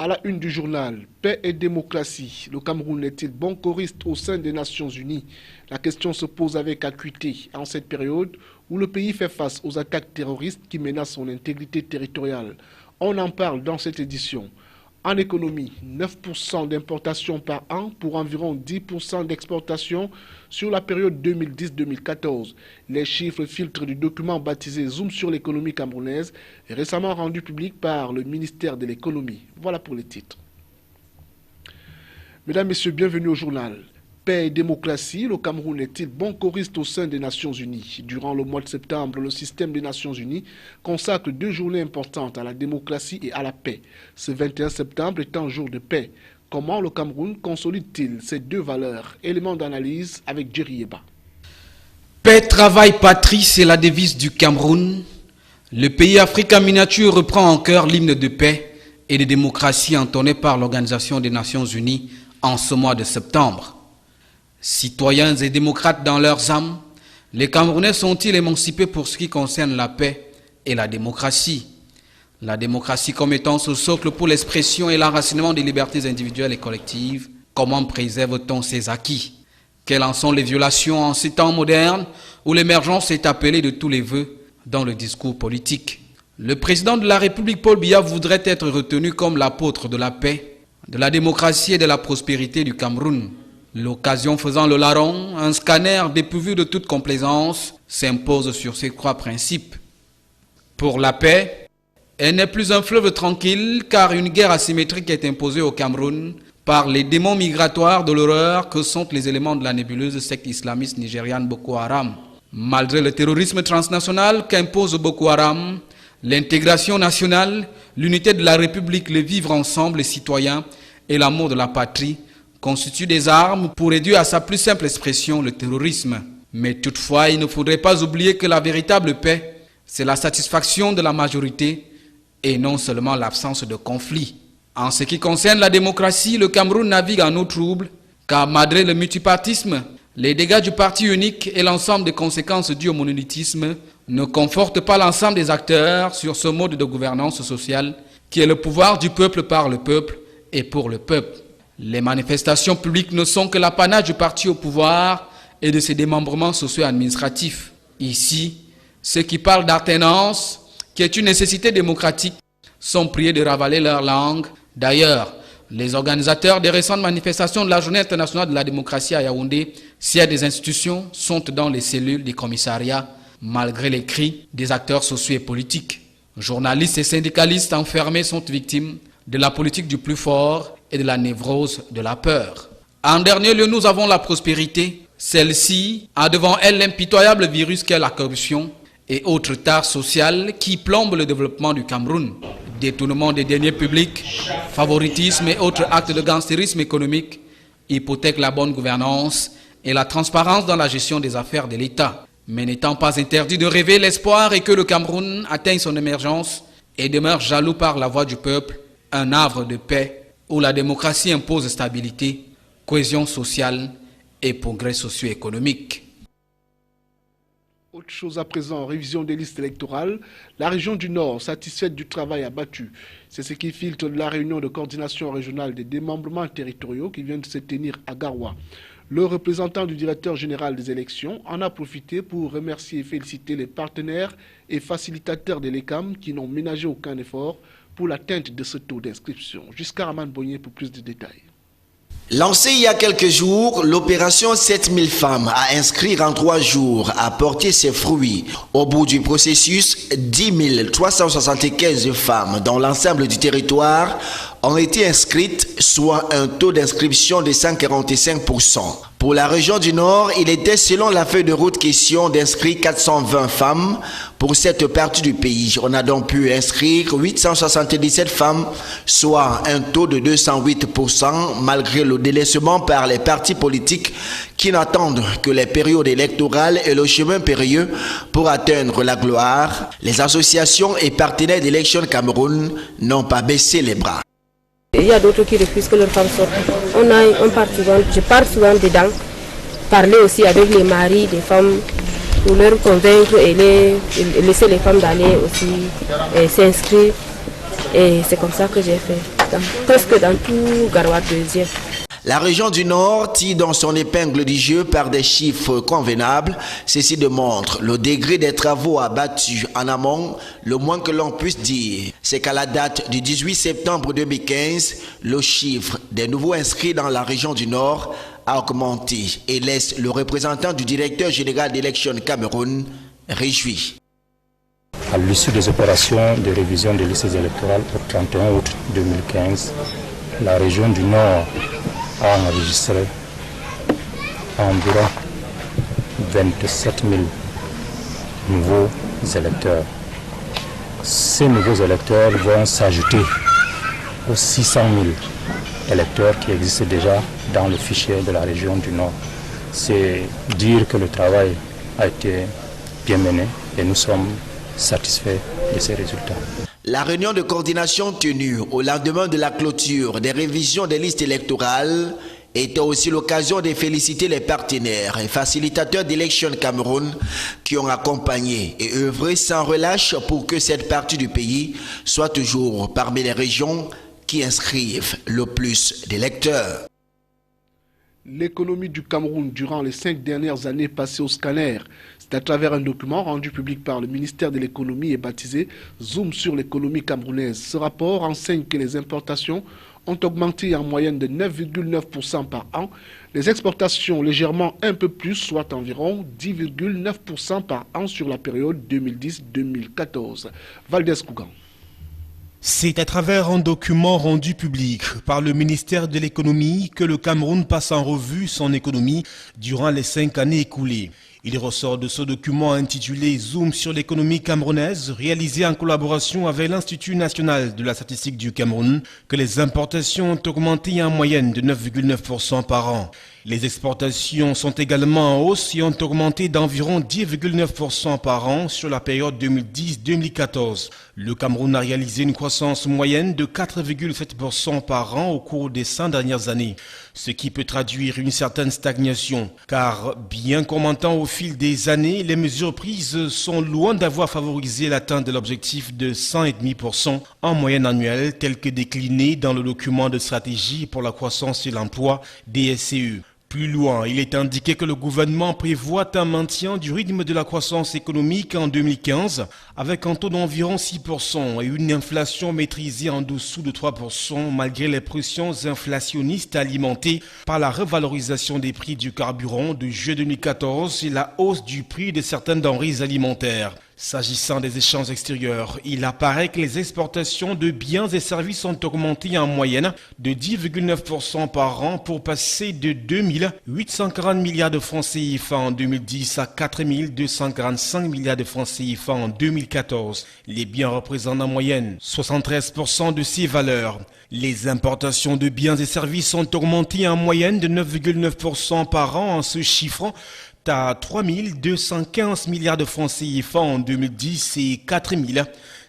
À la une du journal, paix et démocratie. Le Cameroun est-il bon choriste au sein des Nations Unies? La question se pose avec acuité en cette période où le pays fait face aux attaques terroristes qui menacent son intégrité territoriale. On en parle dans cette édition. En économie, 9% d'importation par an pour environ 10% d'exportation sur la période 2010-2014. Les chiffres filtrent du document baptisé Zoom sur l'économie camerounaise, récemment rendu public par le ministère de l'économie. Voilà pour les titres. Mesdames, Messieurs, bienvenue au journal. Paix et démocratie, le Cameroun est-il bon choriste au sein des Nations Unies? Durant le mois de septembre, le système des Nations Unies consacre 2 journées importantes à la démocratie et à la paix. Ce 21 septembre est un jour de paix. Comment le Cameroun consolide-t-il ces 2 valeurs? Élément d'analyse avec Jerry Yeba. Paix, travail, patrie, c'est la devise du Cameroun. Le pays Afrique en miniature reprend en cœur l'hymne de paix et de démocratie entonné par l'Organisation des Nations Unies en ce mois de septembre. Citoyens et démocrates dans leurs âmes, les Camerounais sont-ils émancipés pour ce qui concerne la paix et la démocratie? La démocratie comme étant ce socle pour l'expression et l'enracinement des libertés individuelles et collectives. Comment préserve-t-on ces acquis? Quelles en sont les violations en ces temps modernes où l'émergence est appelée de tous les vœux dans le discours politique? Le président de la République, Paul Biya, voudrait être retenu comme l'apôtre de la paix, de la démocratie et de la prospérité du Cameroun. L'occasion faisant le larron, un scanner dépourvu de toute complaisance s'impose sur ces 3 principes. Pour la paix, elle n'est plus un fleuve tranquille car une guerre asymétrique est imposée au Cameroun par les démons migratoires de l'horreur que sont les éléments de la nébuleuse secte islamiste nigériane Boko Haram. Malgré le terrorisme transnational qu'impose Boko Haram, l'intégration nationale, l'unité de la République, le vivre ensemble, les citoyens et l'amour de la patrie constituent des armes pour réduire à sa plus simple expression le terrorisme. Mais toutefois, il ne faudrait pas oublier que la véritable paix, c'est la satisfaction de la majorité et non seulement l'absence de conflit. En ce qui concerne la démocratie, le Cameroun navigue en eau trouble, car malgré le multipartisme, les dégâts du parti unique et l'ensemble des conséquences dues au monolithisme ne confortent pas l'ensemble des acteurs sur ce mode de gouvernance sociale qui est le pouvoir du peuple par le peuple et pour le peuple. Les manifestations publiques ne sont que l'apanage du parti au pouvoir et de ses démembrements socio-administratifs. Ici, ceux qui parlent d'alternance, qui est une nécessité démocratique, sont priés de ravaler leur langue. D'ailleurs, les organisateurs des récentes manifestations de la Journée internationale de la démocratie à Yaoundé, sièges des institutions, sont dans les cellules des commissariats, malgré les cris des acteurs sociaux et politiques. Journalistes et syndicalistes enfermés sont victimes de la politique du plus fort et de la névrose de la peur. En dernier lieu, nous avons la prospérité. Celle-ci a devant elle l'impitoyable virus qu'est la corruption et autres tares sociales qui plombent le développement du Cameroun. Détournement des deniers publics, favoritisme et autres actes de gangstérisme économique hypothèquent la bonne gouvernance et la transparence dans la gestion des affaires de l'État. Mais n'étant pas interdit de rêver l'espoir et que le Cameroun atteigne son émergence et demeure jaloux par la voix du peuple, un havre de paix où la démocratie impose stabilité, cohésion sociale et progrès socio-économique. Autre chose à présent, révision des listes électorales. La région du Nord, satisfaite du travail abattu. C'est ce qui filtre de la réunion de coordination régionale des démembrements territoriaux qui vient de se tenir à Garoua. Le représentant du directeur général des élections en a profité pour remercier et féliciter les partenaires et facilitateurs de l'ECAM qui n'ont ménagé aucun effort pour l'atteinte de ce taux d'inscription. Jusqu'à Raman Boigné pour plus de détails. Lancée il y a quelques jours, l'opération 7000 femmes à inscrire en 3 jours a porté ses fruits. Au bout du processus, 10 375 femmes dans l'ensemble du territoire ont été inscrites, soit un taux d'inscription de 145%. Pour la région du Nord, il était selon la feuille de route question d'inscrire 420 femmes pour cette partie du pays. On a donc pu inscrire 877 femmes, soit un taux de 208% malgré le délaissement par les partis politiques qui n'attendent que les périodes électorales et le chemin périlleux pour atteindre la gloire. Les associations et partenaires d'Élection Cameroun n'ont pas baissé les bras. Il y a d'autres qui refusent que leurs femmes sortent. Je pars souvent dedans, parler aussi avec les maris des femmes pour leur convaincre et laisser les femmes d'aller aussi s'inscrire. Et c'est comme ça que j'ai fait. presque dans tout Garoua deuxième. La région du Nord tire dans son épingle du jeu par des chiffres convenables. Ceci démontre le degré des travaux abattus en amont. Le moins que l'on puisse dire, c'est qu'à la date du 18 septembre 2015, le chiffre des nouveaux inscrits dans la région du Nord a augmenté et laisse le représentant du directeur général d'Élections Cameroun réjoui. À l'issue des opérations de révision des listes électorales au 31 août 2015, la région du Nord a enregistré environ 27 000 nouveaux électeurs. Ces nouveaux électeurs vont s'ajouter aux 600 000 électeurs qui existent déjà dans le fichier de la région du Nord. C'est dire que le travail a été bien mené et nous sommes satisfaits de ces résultats. La réunion de coordination tenue au lendemain de la clôture des révisions des listes électorales était aussi l'occasion de féliciter les partenaires et facilitateurs d'Élections Cameroun qui ont accompagné et œuvré sans relâche pour que cette partie du pays soit toujours parmi les régions qui inscrivent le plus d'électeurs. L'économie du Cameroun durant les 5 dernières années passées au scanner. C'est à travers un document rendu public par le ministère de l'économie et baptisé Zoom sur l'économie camerounaise. Ce rapport enseigne que les importations ont augmenté en moyenne de 9,9% par an. Les exportations légèrement un peu plus, soit environ 10,9% par an sur la période 2010-2014. Valdez Kougan. C'est à travers un document rendu public par le ministère de l'économie que le Cameroun passe en revue son économie durant les 5 années écoulées. Il ressort de ce document intitulé Zoom sur l'économie camerounaise, réalisé en collaboration avec l'Institut national de la statistique du Cameroun, que les importations ont augmenté en moyenne de 9,9% par an. Les exportations sont également en hausse et ont augmenté d'environ 10,9% par an sur la période 2010-2014. Le Cameroun a réalisé une croissance moyenne de 4,7% par an au cours des 5 dernières années, ce qui peut traduire une certaine stagnation, car bien qu'augmentant au fil des années, les mesures prises sont loin d'avoir favorisé l'atteinte de l'objectif de 100,5% en moyenne annuelle tel que décliné dans le document de stratégie pour la croissance et l'emploi DSCE. Plus loin, il est indiqué que le gouvernement prévoit un maintien du rythme de la croissance économique en 2015 avec un taux d'environ 6% et une inflation maîtrisée en dessous de 3% malgré les pressions inflationnistes alimentées par la revalorisation des prix du carburant de juillet 2014 et la hausse du prix de certaines denrées alimentaires. S'agissant des échanges extérieurs, il apparaît que les exportations de biens et services ont augmenté en moyenne de 10,9% par an pour passer de 2840 milliards de francs CFA en 2010 à 4245 milliards de francs CFA en 2014. Les biens représentent en moyenne 73% de ces valeurs. Les importations de biens et services ont augmenté en moyenne de 9,9% par an en se chiffrant à 3 215 milliards de francs CFA en 2010 et 4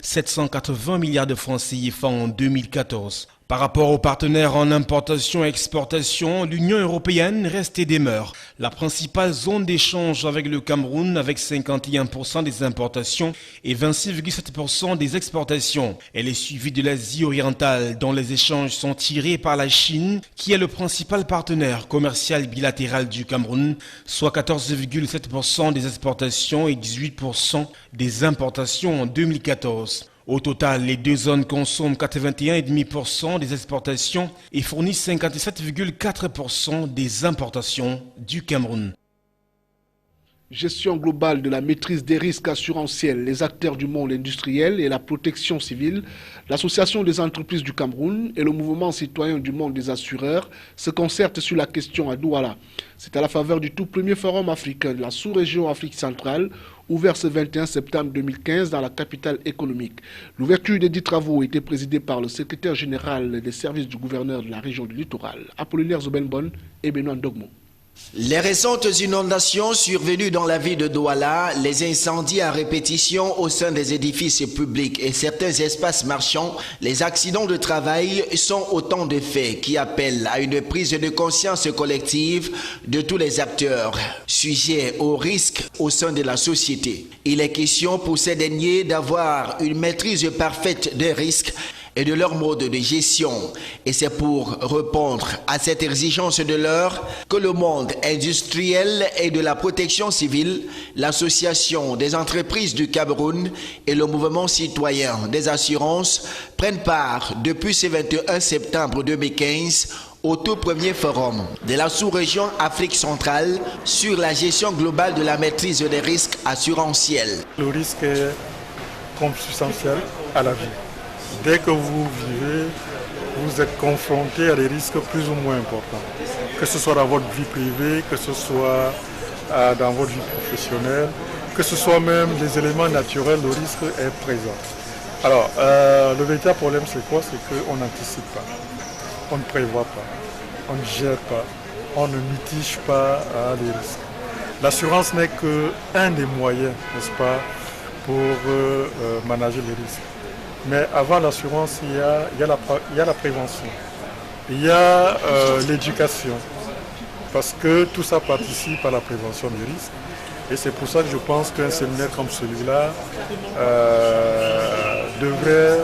780 milliards de francs CFA en 2014. Par rapport aux partenaires en importation et exportation, l'Union européenne reste et demeure la principale zone d'échange avec le Cameroun avec 51% des importations et 26,7% des exportations. Elle est suivie de l'Asie orientale dont les échanges sont tirés par la Chine qui est le principal partenaire commercial bilatéral du Cameroun, soit 14,7% des exportations et 18% des importations en 2014. Au total, les deux zones consomment 81,5% des exportations et fournissent 57,4% des importations du Cameroun. Gestion globale de la maîtrise des risques assurantiels, les acteurs du monde industriel et la protection civile, l'Association des entreprises du Cameroun et le mouvement citoyen du monde des assureurs se concertent sur la question à Douala. C'est à la faveur du tout premier forum africain de la sous-région Afrique centrale, ouvert ce 21 septembre 2015 dans la capitale économique. L'ouverture des 10 travaux était présidée par le secrétaire général des services du gouverneur de la région du littoral, Apollinaire Zobenbon et Benoît Ndogmo. Les récentes inondations survenues dans la ville de Douala, les incendies à répétition au sein des édifices publics et certains espaces marchands, les accidents de travail sont autant de faits qui appellent à une prise de conscience collective de tous les acteurs sujets aux risques au sein de la société. Il est question pour ces derniers d'avoir une maîtrise parfaite des risques et de leur mode de gestion. Et c'est pour répondre à cette exigence de l'heure que le monde industriel et de la protection civile, l'Association des entreprises du Cameroun et le mouvement citoyen des assurances prennent part depuis ce 21 septembre 2015 au tout premier forum de la sous-région Afrique centrale sur la gestion globale de la maîtrise des risques assurantiels. Le risque est consubstantiel à la vie. Dès que vous vivez, vous êtes confronté à des risques plus ou moins importants. Que ce soit dans votre vie privée, que ce soit dans votre vie professionnelle, que ce soit même des éléments naturels, le risque est présent. Alors, le véritable problème, c'est quoi? C'est qu'on n'anticipe pas, on ne prévoit pas, on ne gère pas, on ne mitige pas les risques. L'assurance n'est qu'un des moyens, n'est-ce pas, pour manager les risques. Mais avant l'assurance, il y a la prévention, il y a l'éducation, parce que tout ça participe à la prévention des risques. Et c'est pour ça que je pense qu'un séminaire comme celui-là devrait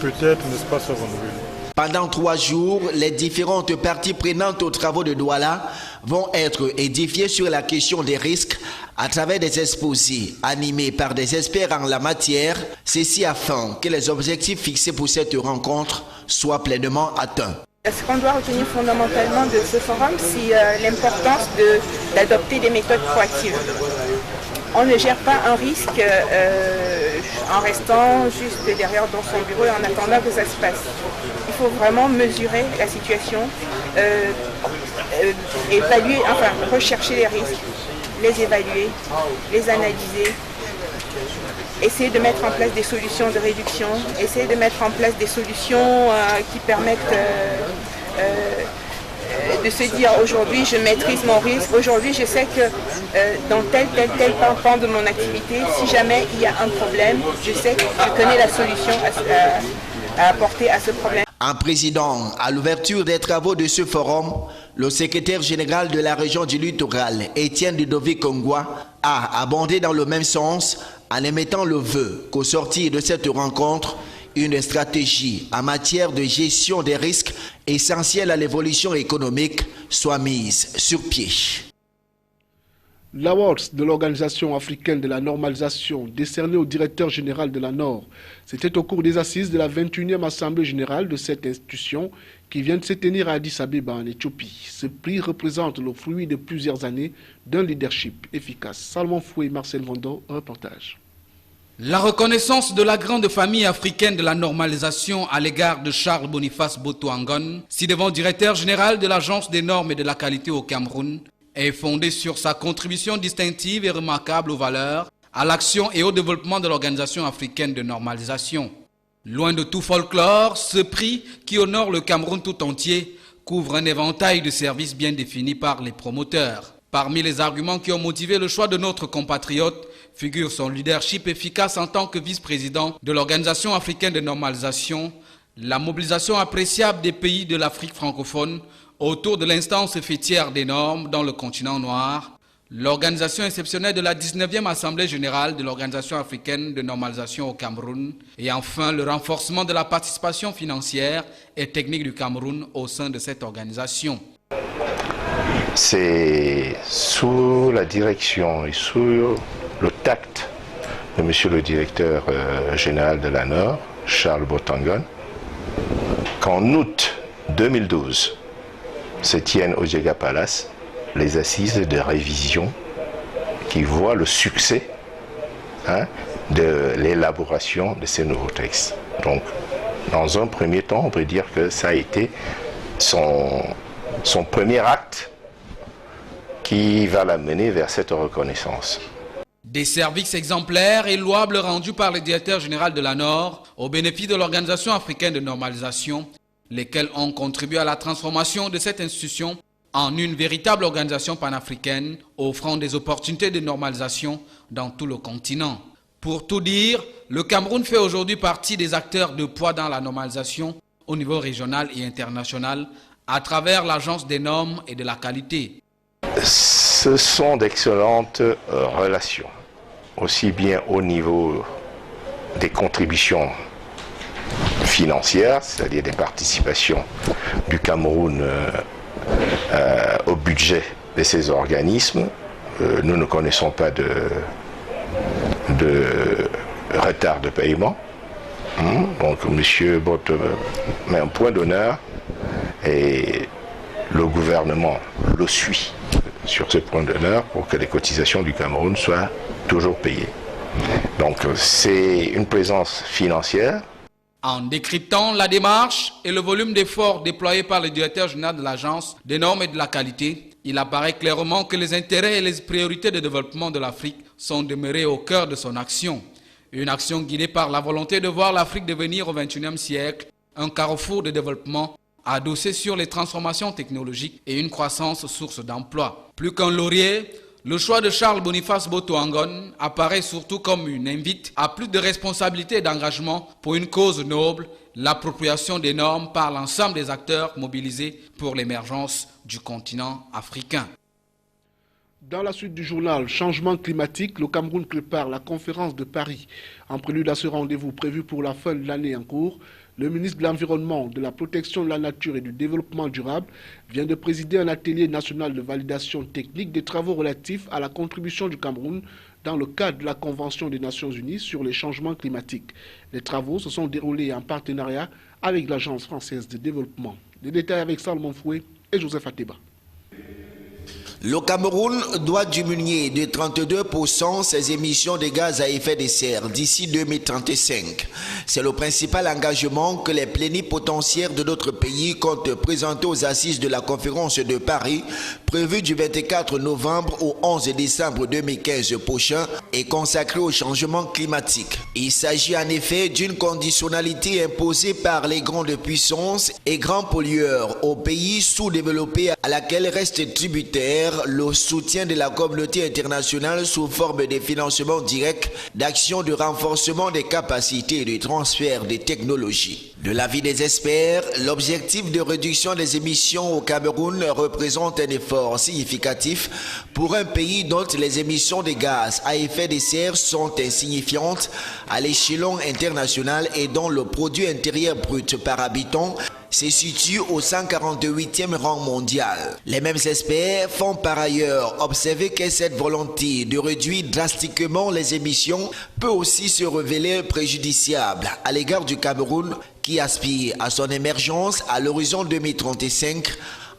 peut-être, n'est-ce pas, se renouveler. Pendant 3 jours, les différentes parties prenantes aux travaux de Douala vont être édifiées sur la question des risques à travers des exposés animés par des experts en la matière, ceci afin que les objectifs fixés pour cette rencontre soient pleinement atteints. Ce qu'on doit retenir fondamentalement de ce forum, c'est l'importance d'adopter des méthodes proactives. On ne gère pas un risque en restant juste derrière dans son bureau et en attendant que ça se passe. Il faut vraiment mesurer la situation, évaluer, enfin rechercher les risques, les évaluer, les analyser, essayer de mettre en place des solutions de réduction, essayer de mettre en place des solutions qui permettent de se dire aujourd'hui je maîtrise mon risque, aujourd'hui je sais que dans tel pan de mon activité, si jamais il y a un problème, je sais que je connais la solution à apporter à ce problème. En présidant à l'ouverture des travaux de ce forum, le secrétaire général de la région du littoral, Étienne Ludovic Kongwa, a abondé dans le même sens en émettant le vœu qu'au sortir de cette rencontre, une stratégie en matière de gestion des risques essentiels à l'évolution économique soit mise sur pied. L'Awards de l'Organisation africaine de la normalisation, décerné au directeur général de la NOR, c'était au cours des assises de la 21e Assemblée générale de cette institution qui vient de se tenir à Addis Abeba en Éthiopie. Ce prix représente le fruit de plusieurs années d'un leadership efficace. Salman Foué et Marcel Vondo, reportage. La reconnaissance de la grande famille africaine de la normalisation à l'égard de Charles Boniface Boto-Angon, ci-devant directeur général de l'Agence des normes et de la qualité au Cameroun, est fondée sur sa contribution distinctive et remarquable aux valeurs, à l'action et au développement de l'Organisation africaine de normalisation. Loin de tout folklore, ce prix, qui honore le Cameroun tout entier, couvre un éventail de services bien définis par les promoteurs. Parmi les arguments qui ont motivé le choix de notre compatriote figure son leadership efficace en tant que vice-président de l'Organisation africaine de normalisation, la mobilisation appréciable des pays de l'Afrique francophone autour de l'instance fêtière des normes dans le continent noir, l'organisation exceptionnelle de la 19e Assemblée générale de l'Organisation africaine de normalisation au Cameroun et enfin le renforcement de la participation financière et technique du Cameroun au sein de cette organisation. C'est sous la direction et sous le tact de monsieur le directeur général de la NOR, Charles Boto-Angon, qu'en août 2012 se tiennent au Djega Palace les assises de révision qui voient le succès de l'élaboration de ces nouveaux textes. Donc, dans un premier temps, on peut dire que ça a été son premier acte qui va l'amener vers cette reconnaissance. Des services exemplaires et louables rendus par le directeur général de la NOR au bénéfice de l'Organisation africaine de normalisation, lesquels ont contribué à la transformation de cette institution en une véritable organisation panafricaine offrant des opportunités de normalisation dans tout le continent. Pour tout dire, le Cameroun fait aujourd'hui partie des acteurs de poids dans la normalisation au niveau régional et international à travers l'Agence des normes et de la qualité. Ce sont d'excellentes relations, aussi bien au niveau des contributions financières, c'est-à-dire des participations du Cameroun au budget de ces organismes. Nous ne connaissons pas de retard de paiement. Donc M. Bott met un point d'honneur et le gouvernement le suit sur ce point d'honneur pour que les cotisations du Cameroun soient toujours payées. Donc c'est une présence financière. En décryptant la démarche et le volume d'efforts déployés par le directeur général de l'Agence des normes et de la qualité, il apparaît clairement que les intérêts et les priorités de développement de l'Afrique sont demeurés au cœur de son action. Une action guidée par la volonté de voir l'Afrique devenir au XXIe siècle un carrefour de développement adossé sur les transformations technologiques et une croissance source d'emploi. Plus qu'un laurier, le choix de Charles Boniface Botto-Angon apparaît surtout comme une invite à plus de responsabilité et d'engagement pour une cause noble, l'appropriation des normes par l'ensemble des acteurs mobilisés pour l'émergence du continent africain. Dans la suite du journal Changement climatique, le Cameroun prépare la conférence de Paris. En prélude à ce rendez-vous prévu pour la fin de l'année en cours, le ministre de l'Environnement, de la Protection de la Nature et du Développement durable vient de présider un atelier national de validation technique des travaux relatifs à la contribution du Cameroun dans le cadre de la Convention des Nations Unies sur les changements climatiques. Les travaux se sont déroulés en partenariat avec l'Agence française de développement. Les détails avec Salomon Foué et Joseph Ateba. Le Cameroun doit diminuer de 32% ses émissions de gaz à effet de serre d'ici 2035. C'est le principal engagement que les plénipotentiaires de notre pays comptent présenter aux assises de la conférence de Paris, prévue du 24 novembre au 11 décembre 2015 prochain et consacrée au changement climatique. Il s'agit en effet d'une conditionnalité imposée par les grandes puissances et grands pollueurs aux pays sous-développés à laquelle reste tributaire le soutien de la communauté internationale sous forme de financement direct d'actions de renforcement des capacités et de transfert des technologies. De l'avis des experts, l'objectif de réduction des émissions au Cameroun représente un effort significatif pour un pays dont les émissions de gaz à effet de serre sont insignifiantes à l'échelon international et dont le produit intérieur brut par habitant se situe au 148e rang mondial. Les mêmes experts font par ailleurs observer que cette volonté de réduire drastiquement les émissions peut aussi se révéler préjudiciable à l'égard du Cameroun qui aspire à son émergence à l'horizon 2035,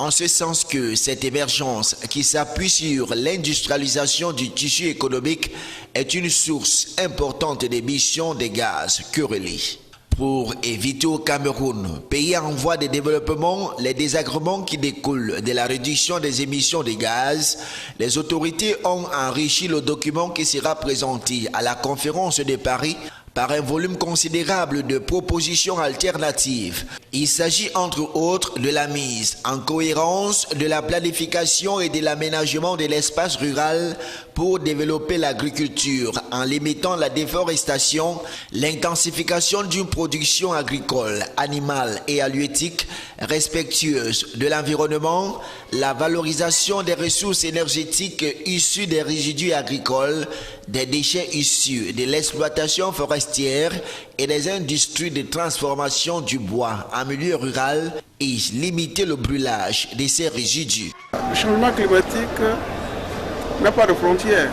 en ce sens que cette émergence qui s'appuie sur l'industrialisation du tissu économique est une source importante d'émissions de gaz querellés. Pour éviter au Cameroun, pays en voie de développement, les désagréments qui découlent de la réduction des émissions de gaz, les autorités ont enrichi le document qui sera présenté à la conférence de Paris par un volume considérable de propositions alternatives. Il s'agit entre autres de la mise en cohérence de la planification et de l'aménagement de l'espace rural pour développer l'agriculture en limitant la déforestation, l'intensification d'une production agricole, animale et halieutique respectueuse de l'environnement, la valorisation des ressources énergétiques issues des résidus agricoles, des déchets issus de l'exploitation forestière et des industries de transformation du bois en milieu rural et limiter le brûlage de ces résidus. Le changement climatique n'a pas de frontières.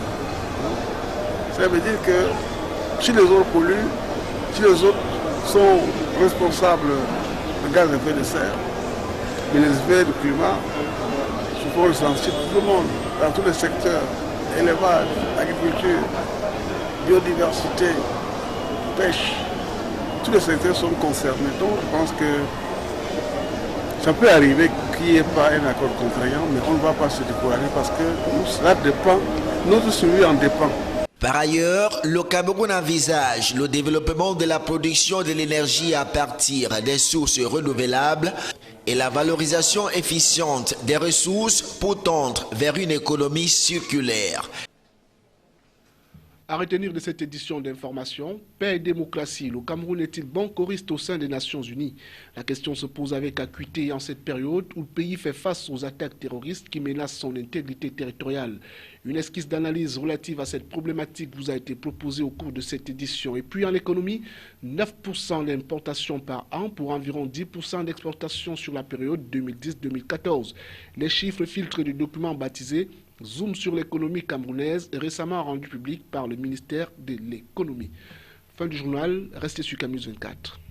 Ça veut dire que si les autres polluent, si les autres sont responsables de gaz à effet de serre, mais les effets du climat se font ressentir tout le monde, dans tous les secteurs, élevage, agriculture, biodiversité, pêche, tous les secteurs sont concernés. Donc je pense que ça peut arriver qu'il n'y ait pas un accord contraignant, mais on ne va pas se décourager parce que cela dépend, notre survie en dépend. Par ailleurs, le Cameroun envisage le développement de la production de l'énergie à partir des sources renouvelables et la valorisation efficiente des ressources pour tendre vers une économie circulaire. À retenir de cette édition d'information, paix et démocratie, le Cameroun est-il bon choriste au sein des Nations Unies? La question se pose avec acuité en cette période où le pays fait face aux attaques terroristes qui menacent son intégrité territoriale. Une esquisse d'analyse relative à cette problématique vous a été proposée au cours de cette édition. Et puis en économie, 9% d'importation par an pour environ 10% d'exportation sur la période 2010-2014. Les chiffres filtrés du document baptisé Zoom sur l'économie camerounaise est récemment rendu public par le ministère de l'économie. Fin du journal, restez sur Camille 24.